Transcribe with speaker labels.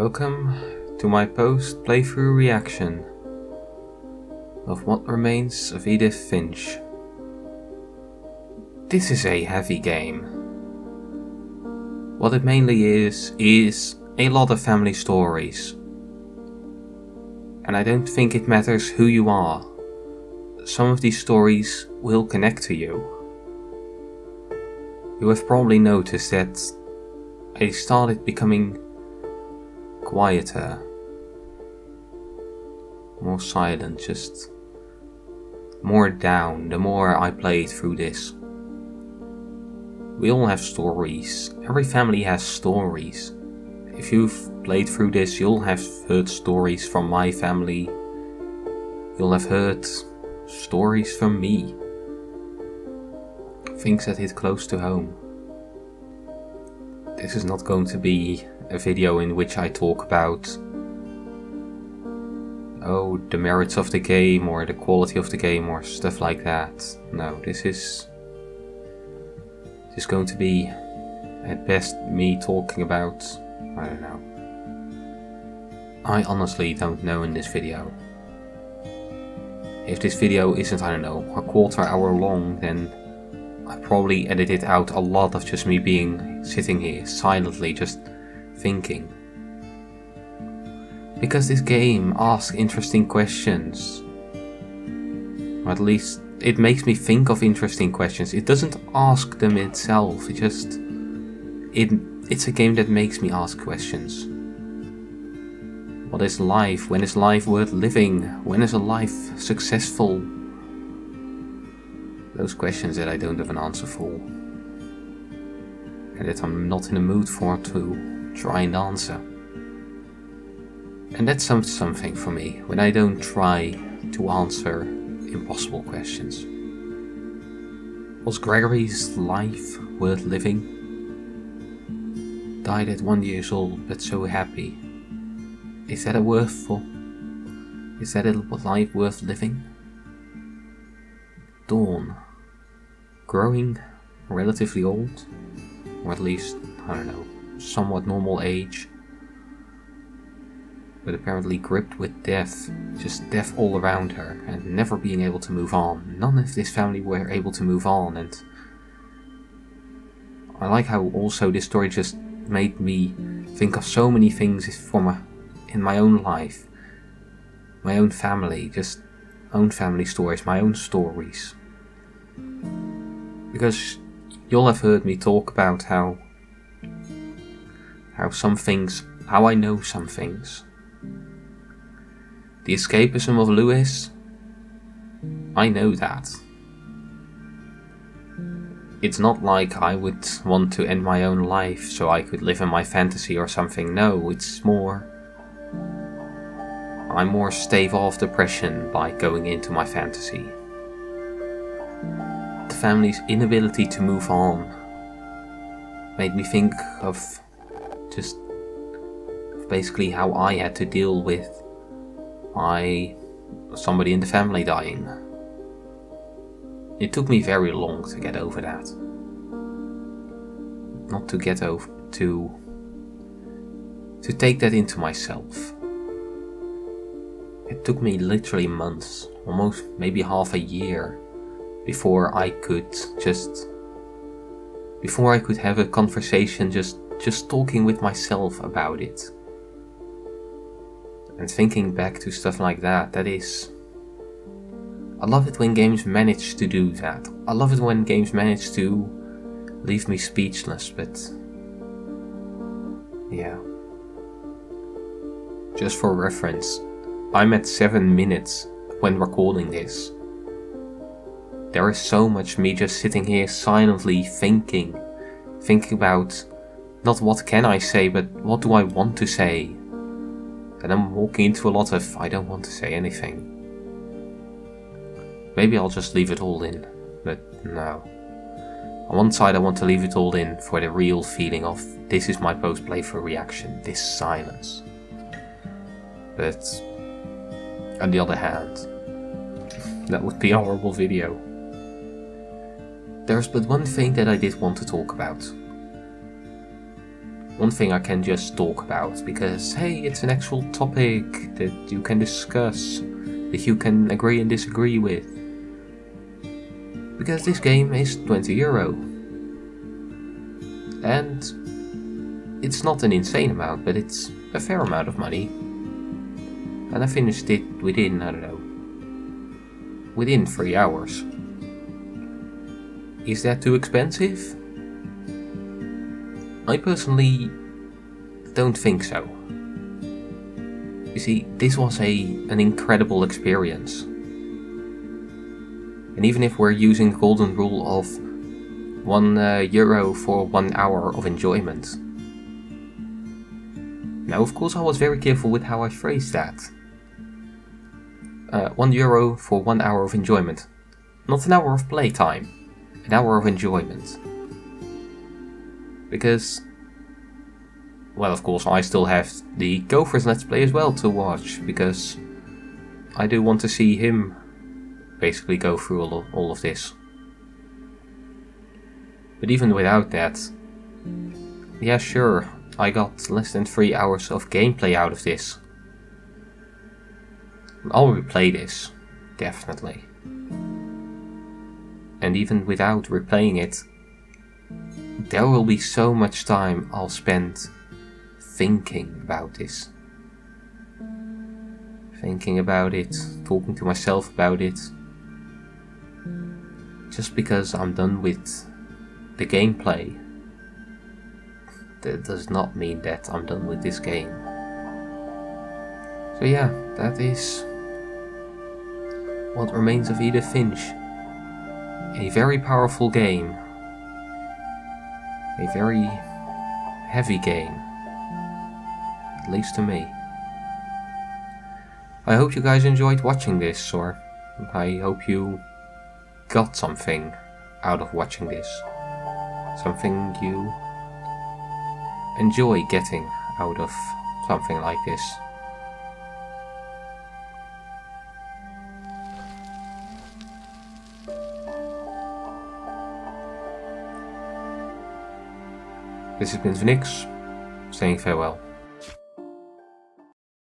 Speaker 1: Welcome to my post-playthrough reaction of What Remains of Edith Finch. This is a heavy game. What it mainly is a lot of family stories. And I don't think it matters who you are. Some of these stories will connect to you. You have probably noticed that I started becoming quieter, more silent, just more down the more I played through this. We all have stories. Every family has stories. If you've played through this, you'll have heard stories from my family. You'll have heard stories from me. Things that hit close to home. This is not going to be a video in which I talk about the merits of the game or the quality of the game or stuff like that. No, this is going to be at best me talking about, I don't know. I honestly don't know in this video. If this video isn't, I don't know, a quarter hour long, then I probably edited out a lot of just me sitting here silently just thinking. Because this game asks interesting questions. Or at least it makes me think of interesting questions. It doesn't ask them itself, it's a game that makes me ask questions. What is life? When is life worth living? When is a life successful? Those questions that I don't have an answer for. And that I'm not in the mood for to try and answer. And that's something for me, when I don't try to answer impossible questions. Was Gregory's life worth living? Died at 1 year old, but so happy. Is that a life worth living? Dawn. Growing relatively old, or at least, I don't know, somewhat normal age, but apparently gripped with death, just death all around her, and never being able to move on. None of this family were able to move on, and I like how also this story just made me think of so many things in my own life, my own family, just own family stories, my own stories. Because you'll have heard me talk about how I know some things. The escapism of Lewis, I know that. It's not like I would want to end my own life so I could live in my fantasy or something. No, it's more, I more stave off depression by going into my fantasy. The family's inability to move on made me think of just basically how I had to deal with somebody in the family dying. It took me very long to get over that. Not to get over, to take that into myself. It took me literally months, almost maybe half a year, before I could have a conversation just talking with myself about it. And thinking back to stuff like that, I love it when games manage to do that. I love it when games manage to leave me speechless, but yeah. Just for reference, I'm at 7 minutes when recording this. There is so much me just sitting here silently thinking about not what can I say, but what do I want to say. And I'm walking into a lot of I don't want to say anything. Maybe I'll just leave it all in, but no. On one side I want to leave it all in for the real feeling of this is my post-playthrough reaction, this silence. But on the other hand, that would be a horrible video. There's but one thing that I did want to talk about. one thing I can just talk about, because hey, it's an actual topic that you can discuss, that you can agree and disagree with. Because this game is €20. And it's not an insane amount, but it's a fair amount of money. And I finished it within, I don't know, within 3 hours. Is that too expensive? I personally don't think so. You see, this was an incredible experience. And even if we're using the golden rule of €1 for 1 hour of enjoyment. Now, of course, I was very careful with how I phrased that. €1 for 1 hour of enjoyment. Not an hour of playtime. An hour of enjoyment. Because, well, of course, I still have the Gopher's Let's Play as well to watch, because I do want to see him basically go through all of this. But even without that, yeah, sure, I got less than 3 hours of gameplay out of this. I'll replay this, definitely. And even without replaying it, there will be so much time I'll spend thinking about this. Thinking about it, talking to myself about it. Just because I'm done with the gameplay, that does not mean that I'm done with this game. So yeah, that is What Remains of Edith Finch. A very powerful game. A very heavy game. At least to me. I hope you guys enjoyed watching this, or I hope you got something out of watching this. Something you enjoy getting out of something like this. This has been Phoenix, saying farewell.